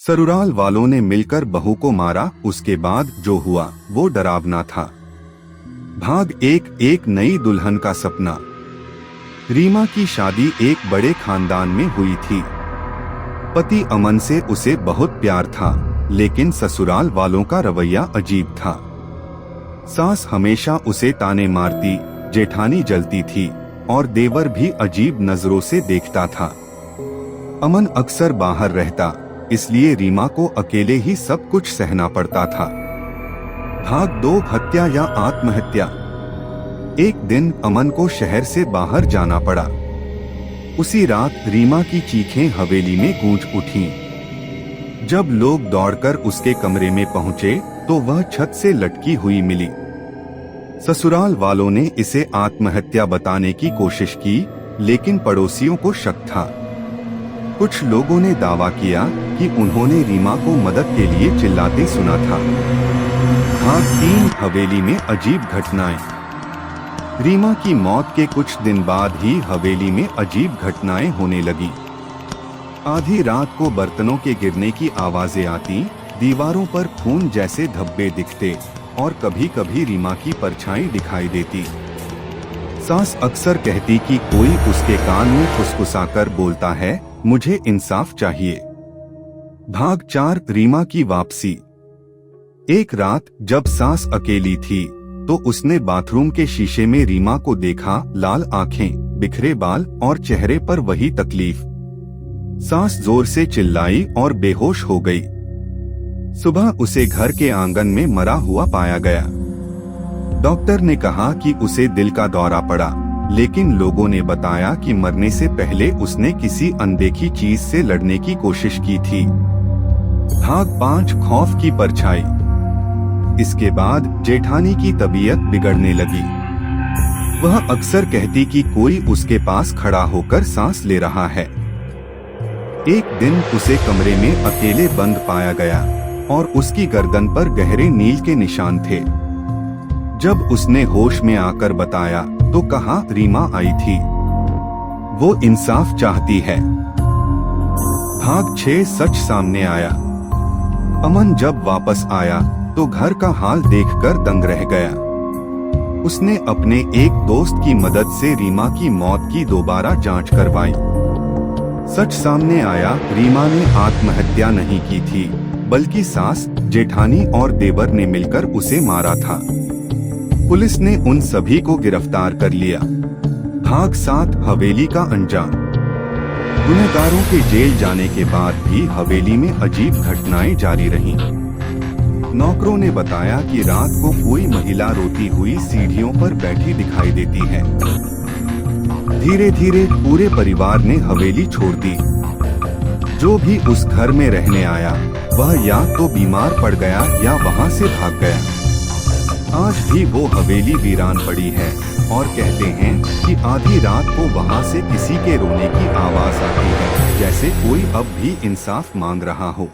ससुराल वालों ने मिलकर बहू को मारा। उसके बाद जो हुआ वो डरावना था। भाग एक नई दुल्हन का सपना। रीमा की शादी एक बड़े खानदान में हुई थी। पति अमन से उसे बहुत प्यार था, लेकिन ससुराल वालों का रवैया अजीब था। सास हमेशा उसे ताने मारती, जेठानी जलती थी और देवर भी अजीब नजरों से देखता था। अमन अक्सर बाहर रहता, इसलिए रीमा को अकेले ही सब कुछ सहना पड़ता था। भाग 2 हत्या या आत्महत्या। एक दिन अमन को शहर से बाहर जाना पड़ा। उसी रात रीमा की चीखें हवेली में गूंज उठीं। जब लोग दौड़कर उसके कमरे में पहुंचे तो वह छत से लटकी हुई मिली। ससुराल वालों ने इसे आत्महत्या बताने की कोशिश की, लेकिन पड़ोसियों को शक था। कुछ लोगों ने दावा किया कि उन्होंने रीमा को मदद के लिए चिल्लाते सुना था। भाग 3 हवेली में अजीब घटनाएं। रीमा की मौत के कुछ दिन बाद ही हवेली में अजीब घटनाएं होने लगी। आधी रात को बर्तनों के गिरने की आवाजें आती, दीवारों पर खून जैसे धब्बे दिखते और कभी कभी रीमा की परछाई दिखाई देती। सास अक्सर कहती कि कोई उसके कान में फुसफुसाकर बोलता है, मुझे इंसाफ चाहिए। भाग 4 रीमा की वापसी। एक रात जब सास अकेली थी तो उसने बाथरूम के शीशे में रीमा को देखा। लाल आंखें, बिखरे बाल और चेहरे पर वही तकलीफ। सास जोर से चिल्लाई और बेहोश हो गई। सुबह उसे घर के आंगन में मरा हुआ पाया गया। डॉक्टर ने कहा कि उसे दिल का दौरा पड़ा, लेकिन लोगों ने बताया कि मरने से पहले उसने किसी अनदेखी चीज से लड़ने की कोशिश की थी। भाग 5 खौफ की परछाई। इसके बाद जेठानी की तबीयत बिगड़ने लगी। वह अक्सर कहती कि कोई उसके पास खड़ा होकर सांस ले रहा है। एक दिन उसे कमरे में अकेले बंद पाया गया और उसकी गर्दन पर गहरे नील के निशान थे। जब उसने होश में आकर बताया तो कहा, रीमा आई थी, वो इंसाफ चाहती है। भाग 6 सच सामने आया। अमन जब वापस आया तो घर का हाल देखकर दंग रह गया। उसने अपने एक दोस्त की मदद से रीमा की मौत की दोबारा जांच करवाई। सच सामने आया, रीमा ने आत्महत्या नहीं की थी, बल्कि सास, जेठानी और देवर ने मिलकर उसे मारा था। पुलिस ने उन सभी को गिरफ्तार कर लिया। भाग 7 हवेली का अंजाम। गुनहगारों के जेल जाने के बाद भी हवेली में अजीब घटनाएं जारी रहीं। नौकरों ने बताया कि रात को कोई महिला रोती हुई सीढ़ियों पर बैठी दिखाई देती है। धीरे धीरे पूरे परिवार ने हवेली छोड़ दी। जो भी उस घर में रहने आया वह या तो बीमार पड़ गया या वहां से भाग गया। आज भी वो हवेली वीरान पड़ी है और कहते हैं कि आधी रात को वहां से किसी के रोने की आवाज आती है, जैसे कोई अब भी इंसाफ मांग रहा हो।